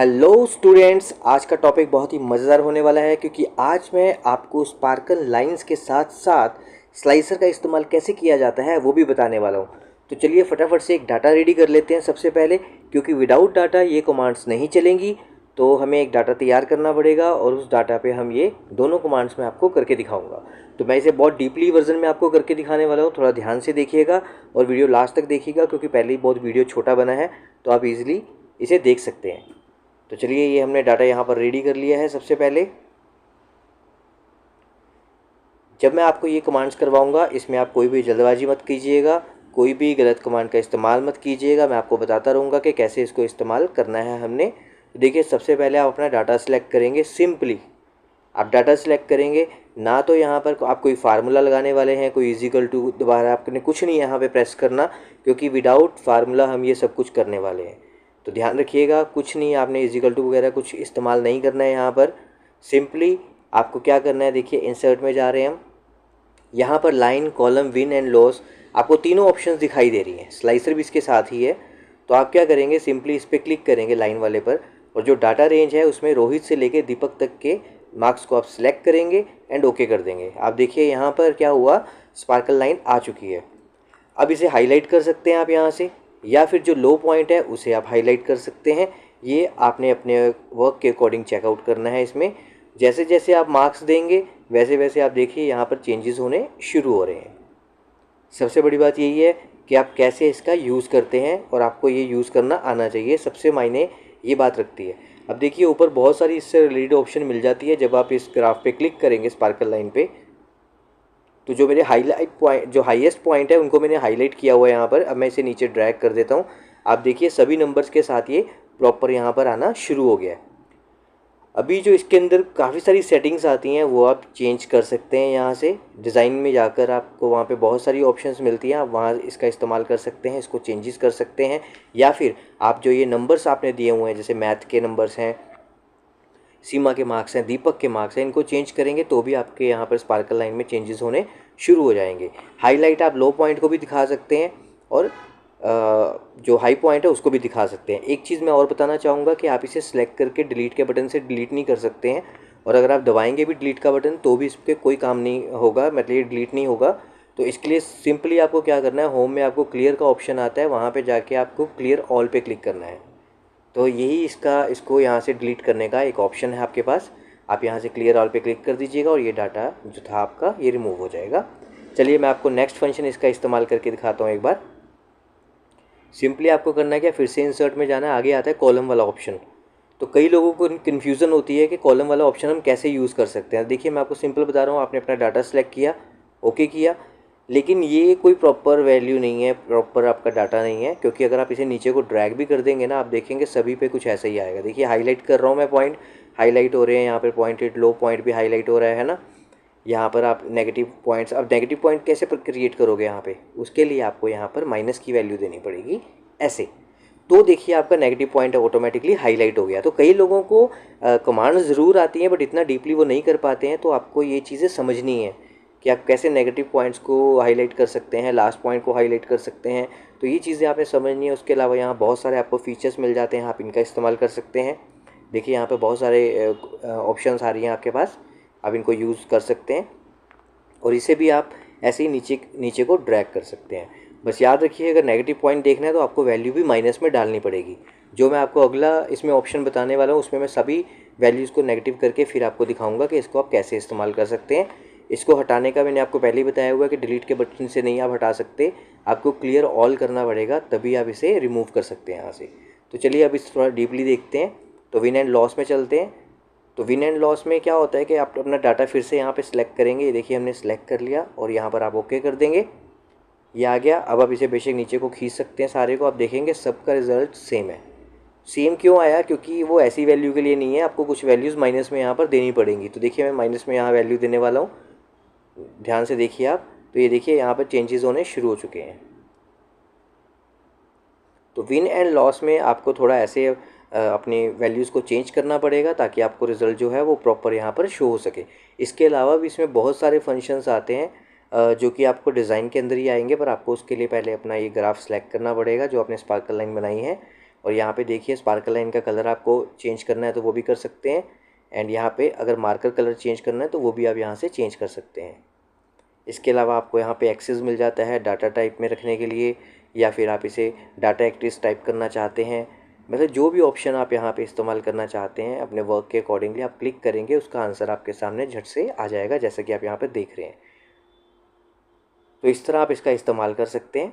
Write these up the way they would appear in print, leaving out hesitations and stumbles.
Hello students, आज का topic बहुत ही मज़ेदार होने वाला है क्योंकि आज मैं आपको स्पार्कल लाइंस के साथ साथ स्लाइसर का इस्तेमाल कैसे किया जाता है वो भी बताने वाला हूँ। तो चलिए फटाफट से एक डाटा रेडी कर लेते हैं सबसे पहले, क्योंकि विदाउट डाटा ये कमांड्स नहीं चलेंगी। तो हमें एक डाटा तैयार करना पड़ेगा और उस डाटा पे हम ये दोनों कमांड्स में आपको करके दिखाऊंगा। तो मैं इसे बहुत डीपली वर्जन में आपको करके दिखाने वाला हूँ, थोड़ा ध्यान से देखिएगा और वीडियो लास्ट तक देखिएगा क्योंकि पहले ही बहुत वीडियो छोटा बना है, तो आप इजीली इसे देख सकते हैं। तो चलिए ये हमने डाटा यहाँ पर रेडी कर लिया है। सबसे पहले जब मैं आपको ये कमांड्स करवाऊँगा इसमें आप कोई भी जल्दबाजी मत कीजिएगा, कोई भी गलत कमांड का इस्तेमाल मत कीजिएगा। मैं आपको बताता रहूँगा कि कैसे इसको इस्तेमाल करना है हमने। तो देखिए सबसे पहले आप अपना डाटा सेलेक्ट करेंगे। सिंपली आप डाटा सेलेक्ट करेंगे, ना तो यहाँ पर आप कोई फार्मूला लगाने वाले हैं, कोई इजिकल टू दोबारा आपने कुछ नहीं यहाँ पे प्रेस करना, क्योंकि विदाउट फार्मूला हम ये सब कुछ करने वाले हैं। तो ध्यान रखिएगा, कुछ नहीं आपने इजिकल टू वगैरह कुछ इस्तेमाल नहीं करना है यहाँ पर। सिंपली आपको क्या करना है, देखिए इंसर्ट में जा रहे हैं हम। यहाँ पर line, column, win and loss आपको तीनों ऑप्शंस दिखाई दे रही हैं। स्लाइसर भी इसके साथ ही है। तो आप क्या करेंगे, सिंपली इस पर क्लिक करेंगे लाइन वाले पर, और जो डाटा रेंज है उसमें रोहित से लेके दीपक तक के मार्क्स को आप सिलेक्ट करेंगे एंड ओके कर देंगे। आप देखिए यहाँ पर क्या हुआ, स्पार्कल लाइन आ चुकी है। अब इसे हाईलाइट कर सकते हैं आप यहाँ से, या फिर जो लो पॉइंट है उसे आप हाईलाइट कर सकते हैं। ये आपने अपने वर्क के अकॉर्डिंग चेकआउट करना है। इसमें जैसे जैसे आप मार्क्स देंगे वैसे वैसे आप देखिए यहाँ पर चेंजेस होने शुरू हो रहे हैं। सबसे बड़ी बात यही है कि आप कैसे इसका यूज़ करते हैं और आपको ये यूज़ करना आना चाहिए, सबसे मायने ये बात रखती है। अब देखिए ऊपर बहुत सारी इससे रिलेटेड ऑप्शन मिल जाती है। जब आप इस ग्राफ पे क्लिक करेंगे स्पार्कल लाइन पे, तो जो मेरे हाईलाइट पॉइंट, जो हाईएस्ट पॉइंट है उनको मैंने हाईलाइट किया हुआ है यहाँ पर। अब मैं इसे नीचे ड्रैग कर देता हूँ। आप देखिए सभी नंबर्स के साथ ये प्रॉपर यहाँ पर आना शुरू हो गया है। अभी जो इसके अंदर काफ़ी सारी सेटिंग्स आती हैं वो आप चेंज कर सकते हैं। यहाँ से डिज़ाइन में जाकर आपको वहाँ पे बहुत सारी ऑप्शंस मिलती हैं, आप वहाँ इसका इस्तेमाल कर सकते हैं, इसको चेंजेस कर सकते हैं। या फिर आप जो ये नंबर्स आपने दिए हुए हैं, जैसे मैथ के नंबर्स हैं, सीमा के मार्क्स हैं, दीपक के मार्क्स हैं, इनको चेंज करेंगे तो भी आपके यहाँ पर स्पार्कल लाइन में चेंजेस होने शुरू हो जाएंगे। हाईलाइट आप लो पॉइंट को भी दिखा सकते हैं और जो हाई पॉइंट है उसको भी दिखा सकते हैं। एक चीज़ मैं और बताना चाहूँगा कि आप इसे सिलेक्ट करके डिलीट के बटन से डिलीट नहीं कर सकते हैं, और अगर आप दबाएंगे भी डिलीट का बटन तो भी इस पर कोई काम नहीं होगा, मतलब ये डिलीट नहीं होगा। तो इसके लिए सिंपली आपको क्या करना है, होम में आपको क्लियर का ऑप्शन आता है, वहाँ पर जाके आपको क्लियर ऑल पे क्लिक करना है। तो यही इसको यहाँ से डिलीट करने का एक ऑप्शन है आपके पास। आप यहाँ से क्लियर ऑल पे क्लिक कर दीजिएगा और ये डाटा जो था आपका ये रिमूव हो जाएगा। चलिए मैं आपको नेक्स्ट फंक्शन इसका इस्तेमाल करके दिखाता हूँ एक बार। सिंपली आपको करना है क्या, फिर से इंसर्ट में जाना है, आगे आता है कॉलम वाला ऑप्शन। तो कई लोगों को कन्फ्यूज़न होती है कि कॉलम वाला ऑप्शन हम कैसे यूज़ कर सकते हैं। देखिए मैं आपको सिंपल बता रहा हूँ, आपने अपना डाटा सेलेक्ट किया, ओके किया, लेकिन ये कोई प्रॉपर वैल्यू नहीं है, प्रॉपर आपका डाटा नहीं है, क्योंकि अगर आप इसे नीचे को ड्रैग भी कर देंगे ना, आप देखेंगे सभी पे कुछ ऐसा ही आएगा। देखिए हाईलाइट कर रहा हूँ मैं, पॉइंट हाईलाइट हो रहे हैं, यहाँ पे पॉइंटेड लो पॉइंट भी हाईलाइट हो रहा है ना। यहाँ पर आप नेगेटिव पॉइंट्स, अब नेगेटिव पॉइंट कैसे क्रिएट करोगे यहाँ पे, उसके लिए आपको यहाँ पर माइनस की वैल्यू देनी पड़ेगी ऐसे। तो देखिए आपका नेगेटिव पॉइंट ऑटोमेटिकली हाईलाइट हो गया। तो कई लोगों को कमांड ज़रूर आती हैं बट इतना डीपली वो नहीं कर पाते हैं, तो आपको ये चीज़ें समझनी है कि आप कैसे नेगेटिव पॉइंट्स को हाईलाइट कर सकते हैं, लास्ट पॉइंट को हाईलाइट कर सकते हैं। तो ये चीज़ें आपने समझनी है। उसके अलावा यहाँ बहुत सारे आपको फीचर्स मिल जाते हैं, आप इनका इस्तेमाल कर सकते हैं। देखिए यहाँ पे बहुत सारे ऑप्शंस आ रही हैं आपके पास, आप इनको यूज़ कर सकते हैं और इसे भी आप ऐसे ही नीचे नीचे को ड्रैग कर सकते हैं। बस याद रखिए अगर नेगेटिव पॉइंट देखना है तो आपको वैल्यू भी माइनस में डालनी पड़ेगी। जो मैं आपको अगला इसमें ऑप्शन बताने वाला हूँ उसमें मैं सभी वैल्यूज़ को नेगेटिव करके फिर आपको दिखाऊंगा कि इसको आप कैसे इस्तेमाल कर सकते हैं। इसको हटाने का मैंने आपको पहले ही बताया हुआ है कि डिलीट के बटन से नहीं आप हटा सकते, आपको क्लियर ऑल करना पड़ेगा, तभी आप इसे रिमूव कर सकते हैं यहाँ से। तो चलिए अब इस थोड़ा डीपली देखते हैं। तो विन एंड लॉस में चलते हैं। तो विन एंड लॉस में क्या होता है कि आप अपना डाटा फिर से यहाँ पे सिलेक्ट करेंगे। ये देखिए हमने सिलेक्ट कर लिया और यहाँ पर आप ओके कर देंगे, ये आ गया। अब आप इसे बेशक नीचे को खींच सकते हैं सारे को, आप देखेंगे सबका रिजल्ट सेम है। सेम क्यों आया, क्योंकि वो ऐसी वैल्यू के लिए नहीं है, आपको कुछ वैल्यूज़ माइनस में यहाँ पर देनी पड़ेंगी। तो देखिए मैं माइनस में यहाँ वैल्यू देने वाला हूँ, ध्यान से देखिए आप। तो ये देखिए यहाँ पर चेंजेस होने शुरू हो चुके हैं। तो विन एंड लॉस में आपको थोड़ा ऐसे अपनी वैल्यूज़ को चेंज करना पड़ेगा ताकि आपको रिज़ल्ट जो है वो प्रॉपर यहाँ पर शो हो सके। इसके अलावा भी इसमें बहुत सारे फंक्शंस आते हैं जो कि आपको डिज़ाइन के अंदर ही आएंगे, पर आपको उसके लिए पहले अपना ये ग्राफ सेलेक्ट करना पड़ेगा जो आपने स्पार्कल लाइन बनाई है। और यहाँ पे देखिए स्पार्कल लाइन का कलर आपको चेंज करना है तो वो भी कर सकते हैं। एंड यहाँ पे अगर मार्कर कलर चेंज करना है तो वो भी आप यहाँ से चेंज कर सकते हैं। इसके अलावा आपको यहाँ पे एक्सेस मिल जाता है डाटा टाइप में रखने के लिए, या फिर आप इसे डाटा एक्ट्रेस टाइप करना चाहते हैं, मतलब जो भी ऑप्शन आप यहाँ पे इस्तेमाल करना चाहते हैं अपने वर्क के अकॉर्डिंगली आप क्लिक करेंगे, उसका आंसर आपके सामने झट से आ जाएगा, जैसा कि आप यहाँ पे देख रहे हैं। तो इस तरह आप इसका इस्तेमाल कर सकते हैं।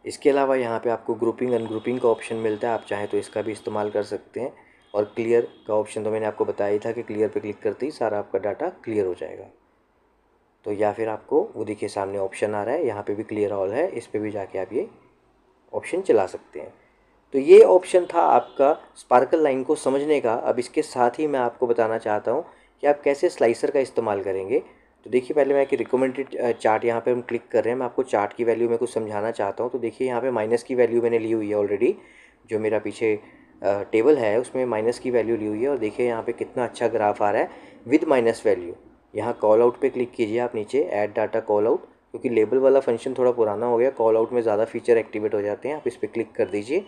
इसके अलावा यहाँ पे आपको ग्रुपिंग अनग्रुपिंग का ऑप्शन मिलता है, आप चाहें तो इसका भी इस्तेमाल कर सकते हैं। और क्लियर का ऑप्शन तो मैंने आपको बताया ही था कि क्लियर पे क्लिक करते ही सारा आपका डाटा क्लियर हो जाएगा। तो या फिर आपको वो देखिए सामने ऑप्शन आ रहा है, यहाँ पे भी क्लियर ऑल है, इस पर भी जाके आप ये ऑप्शन चला सकते हैं। तो ये ऑप्शन था आपका स्पार्कल लाइन को समझने का। अब इसके साथ ही मैं आपको बताना चाहता हूँ कि आप कैसे स्लाइसर का इस्तेमाल करेंगे। तो देखिए पहले मैं एक रिकमेंडेड चार्ट यहाँ पे हम क्लिक कर रहे हैं, मैं आपको चार्ट की वैल्यू में कुछ समझाना चाहता हूँ। तो देखिए यहाँ पे माइनस की वैल्यू मैंने ली हुई है ऑलरेडी, जो मेरा पीछे टेबल है उसमें माइनस की वैल्यू ली हुई है। और देखिए यहाँ पे कितना अच्छा ग्राफ आ रहा है विद माइनस वैल्यू। यहाँ कॉल आउट पे क्लिक कीजिए आप नीचे, ऐड डाटा कॉल आउट, क्योंकि लेबल वाला फंक्शन थोड़ा पुराना हो गया, कॉल आउट में ज़्यादा फीचर एक्टिवेट हो जाते हैं। आप इस पर क्लिक कर दीजिए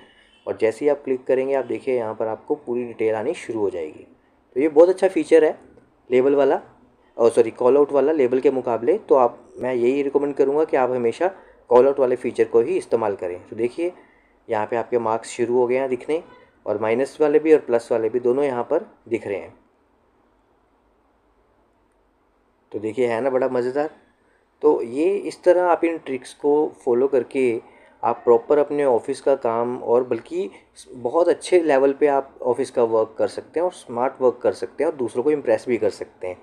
और जैसे ही आप क्लिक करेंगे आप देखिए यहाँ पर आपको पूरी डिटेल आनी शुरू हो जाएगी। तो ये बहुत अच्छा फीचर है लेबल वाला, और सॉरी कॉल आउट वाला लेबल के मुकाबले। तो आप मैं यही रिकमेंड करूँगा कि आप हमेशा कॉल आउट वाले फीचर को ही इस्तेमाल करें। तो देखिए यहाँ पे आपके मार्क्स शुरू हो गए हैं दिखने, और माइनस वाले भी और प्लस वाले भी दोनों यहाँ पर दिख रहे हैं। तो देखिए है ना बड़ा मज़ेदार। तो ये इस तरह आप इन ट्रिक्स को फॉलो करके आप प्रॉपर अपने ऑफिस का काम, और बल्कि बहुत अच्छे लेवल पे आप ऑफिस का वर्क कर सकते हैं और स्मार्ट वर्क कर सकते हैं और दूसरों को इम्प्रेस भी कर सकते हैं।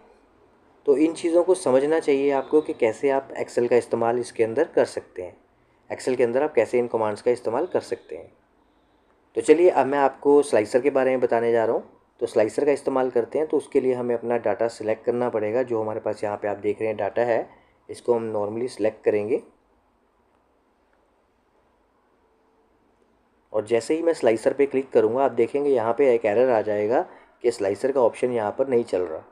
तो इन चीज़ों को समझना चाहिए आपको कि कैसे आप एक्सेल का इस्तेमाल इसके अंदर कर सकते हैं, एक्सेल के अंदर आप कैसे इन कमांड्स का इस्तेमाल कर सकते हैं। तो चलिए अब मैं आपको स्लाइसर के बारे में बताने जा रहा हूँ। तो स्लाइसर का इस्तेमाल करते हैं तो उसके लिए हमें अपना डाटा सिलेक्ट करना पड़ेगा। जो हमारे पास यहाँ पे आप देख रहे हैं डाटा है, इसको हम नॉर्मली सिलेक्ट करेंगे। और जैसे ही मैं स्लाइसर पे क्लिक करूँगा आप देखेंगे यहाँ पे एक एरर आ जाएगा कि स्लाइसर का ऑप्शन यहाँ पर नहीं चल रहा।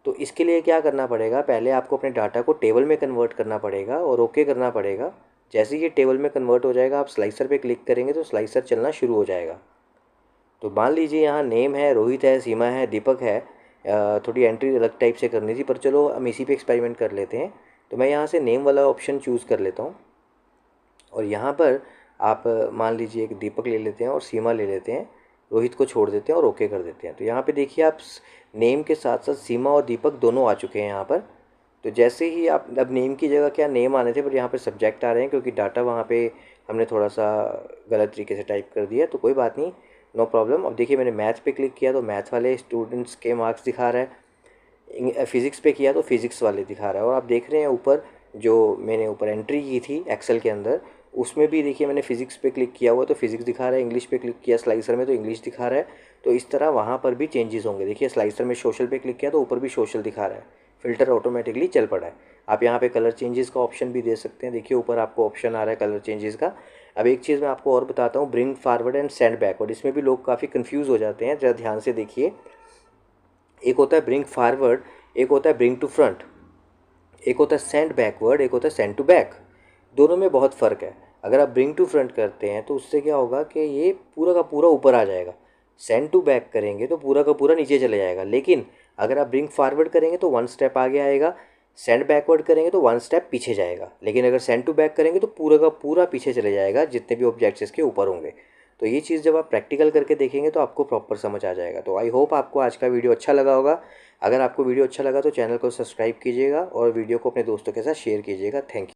तो इसके लिए क्या करना पड़ेगा, पहले आपको अपने डाटा को टेबल में कन्वर्ट करना पड़ेगा और ओके करना पड़ेगा। जैसे ही ये टेबल में कन्वर्ट हो जाएगा आप स्लाइसर पे क्लिक करेंगे तो स्लाइसर चलना शुरू हो जाएगा। तो मान लीजिए यहाँ नेम है, रोहित है, सीमा है, दीपक है। थोड़ी एंट्री अलग टाइप से करनी थी, पर चलो हम इसी पे एक्सपेरिमेंट कर लेते हैं। तो मैं यहाँ से नेम वाला ऑप्शन चूज़ कर लेता हूँ, और यहाँ पर आप मान लीजिए एक दीपक ले लेते हैं और सीमा ले लेते हैं, रोहित को छोड़ देते हैं और ओके कर देते हैं। तो यहाँ पे देखिए आप नेम के साथ साथ सीमा और दीपक दोनों आ चुके हैं यहाँ पर। तो जैसे ही आप, अब नेम की जगह क्या नेम आने थे, पर यहाँ पे सब्जेक्ट आ रहे हैं क्योंकि डाटा वहाँ पे हमने थोड़ा सा गलत तरीके से टाइप कर दिया। तो कोई बात नहीं, नो प्रॉब्लम। अब देखिए मैंने मैथ पे क्लिक किया तो मैथ वाले स्टूडेंट्स के मार्क्स दिखा रहा है, फिज़िक्स पे किया तो फिज़िक्स वाले दिखा रहा है। और आप देख रहे हैं ऊपर जो मैंने ऊपर एंट्री की थी एक्सेल के अंदर, उसमें भी देखिए मैंने फ़िज़िक्स पे क्लिक किया हुआ तो फिज़िक्स दिखा रहा है, इंग्लिश पे क्लिक किया स्लाइसर में तो इंग्लिश दिखा रहा है। तो इस तरह वहाँ पर भी चेंजेस होंगे। देखिए स्लाइसर में सोशल पे क्लिक किया तो ऊपर भी सोशल दिखा रहा है, फ़िल्टर ऑटोमेटिकली चल पड़ा है। आप यहाँ पे कलर चेंजेस का ऑप्शन भी दे सकते हैं, देखिए ऊपर आपको ऑप्शन आ रहा है कलर चेंजेस का। अब एक चीज़ मैं आपको और बताता हूँ, bring forward and send backward, इसमें भी लोग काफ़ी कन्फ्यूज़ हो जाते हैं, ज़रा ध्यान से देखिए। एक होता है ब्रिंग फॉरवर्ड, एक होता है ब्रिंग टू फ्रंट, एक होता है सेंड बैकवर्ड, एक होता है सेंड टू बैक। दोनों में बहुत फ़र्क है। अगर आप ब्रिंग टू फ्रंट करते हैं तो उससे क्या होगा कि ये पूरा का पूरा ऊपर आ जाएगा। सेंड टू बैक करेंगे तो पूरा का पूरा नीचे चले जाएगा। लेकिन अगर आप ब्रिंग फॉरवर्ड करेंगे तो वन स्टेप आगे आएगा, सेंड बैकवर्ड करेंगे तो वन स्टेप पीछे जाएगा। लेकिन अगर सेंड टू बैक करेंगे तो पूरा का पूरा पीछे चले जाएगा, जितने भी ऑब्जेक्ट्स इसके ऊपर होंगे। तो ये चीज़ जब आप प्रैक्टिकल करके देखेंगे तो आपको प्रॉपर समझ आ जाएगा। तो आई होप आपको आज का वीडियो अच्छा लगा होगा। अगर आपको वीडियो अच्छा लगा तो चैनल को सब्सक्राइब कीजिएगा और वीडियो को अपने दोस्तों के साथ शेयर कीजिएगा। Thank you.